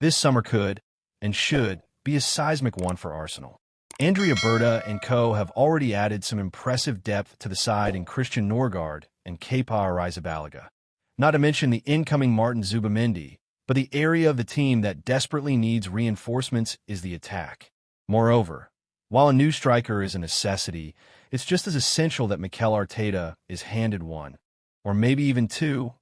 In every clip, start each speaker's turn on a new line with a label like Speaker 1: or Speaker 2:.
Speaker 1: This summer could, and should, be a seismic one for Arsenal. Andrea Berta and co. have already added some impressive depth to the side in Christian Norgard and Kepa Arrizabalaga. Not to mention the incoming Martin Zubamendi, but the area of the team that desperately needs reinforcements is the attack. Moreover, while a new striker is a necessity, it's just as essential that Mikel Arteta is handed one, or maybe even two,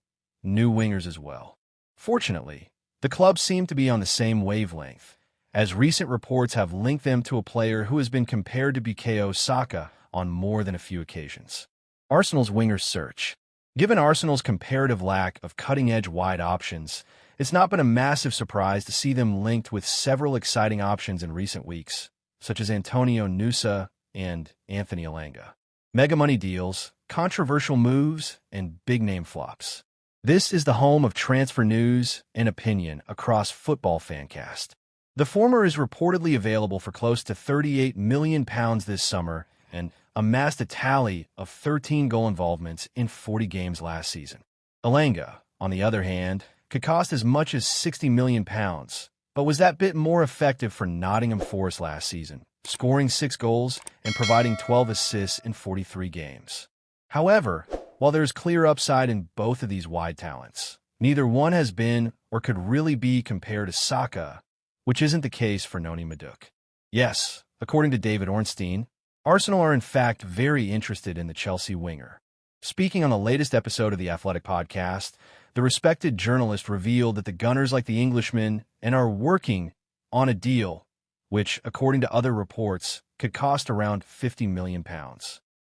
Speaker 1: new wingers as well. Fortunately, the club seem to be on the same wavelength, as recent reports have linked them to a player who has been compared to Bukayo Saka on more than a few occasions. Arsenal's winger search. Given Arsenal's comparative lack of cutting-edge wide options, it's not been a massive surprise to see them linked with several exciting options in recent weeks, such as Antonio Nusa and Anthony Elanga. Mega money deals, controversial moves, and big-name flops. This is the home of transfer news and opinion across Football Fancast. The former is reportedly available for close to £38 million this summer and amassed a tally of 13 goal involvements in 40 games last season. Elanga, on the other hand, could cost as much as £60 million, but was that bit more effective for Nottingham Forest last season, scoring 6 goals and providing 12 assists in 43 games. However, while there is clear upside in both of these wide talents, neither one has been or could really be compared to Saka, which isn't the case for Noni Madueke. Yes, according to David Ornstein, Arsenal are in fact very interested in the Chelsea winger. Speaking on the latest episode of the Athletic podcast, the respected journalist revealed that the Gunners like the Englishman and are working on a deal which, according to other reports, could cost around £50 million.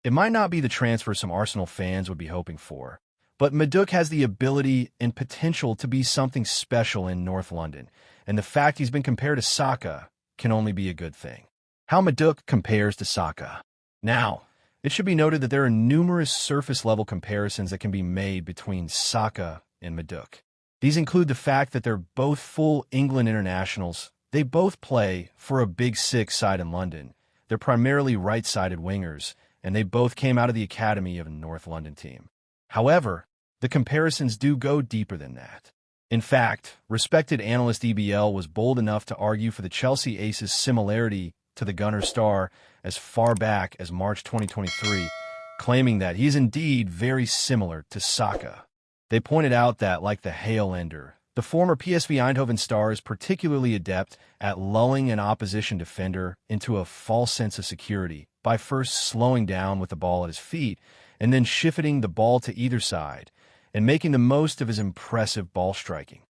Speaker 1: It might not be the transfer some Arsenal fans would be hoping for, but Madueke has the ability and potential to be something special in North London, and the fact he's been compared to Saka can only be a good thing. How Madueke compares to Saka. Now, it should be noted that there are numerous surface-level comparisons that can be made between Saka and Madueke. These include the fact that they're both full England internationals, they both play for a Big Six side in London, they're primarily right-sided wingers, and they both came out of the academy of a North London team. However, the comparisons do go deeper than that. In fact, respected analyst EBL was bold enough to argue for the Chelsea Ace's similarity to the Gunner star as far back as March 2023, claiming that he's indeed very similar to Saka. They pointed out that, like the Hail Ender, the former PSV Eindhoven star is particularly adept at lulling an opposition defender into a false sense of security by first slowing down with the ball at his feet and then shifting the ball to either side and making the most of his impressive ball striking.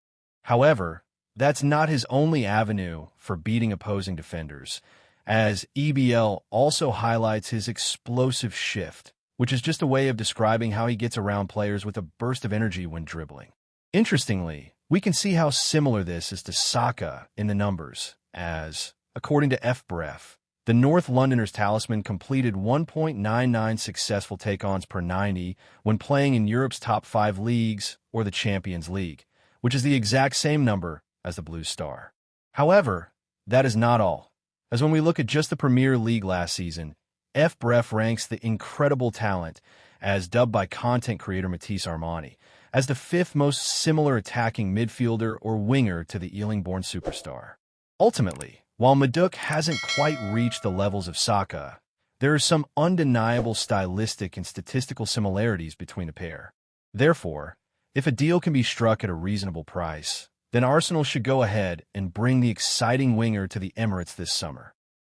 Speaker 1: However, that's not his only avenue for beating opposing defenders, as EBL also highlights his explosive shift, which is just a way of describing how he gets around players with a burst of energy when dribbling. Interestingly, we can see how similar this is to Saka in the numbers, as, according to FBref, the North Londoners' talisman completed 1.99 successful take-ons per 90 when playing in Europe's top 5 leagues or the Champions League, which is the exact same number as the Blue Star. However, that is not all, as when we look at just the Premier League last season, FBref ranks the incredible talent, as dubbed by content creator Matisse Armani, as the 5th most similar attacking midfielder or winger to the Ealing-born superstar. Ultimately, while Madueke hasn't quite reached the levels of Saka, there are some undeniable stylistic and statistical similarities between the pair. Therefore, if a deal can be struck at a reasonable price, then Arsenal should go ahead and bring the exciting winger to the Emirates this summer.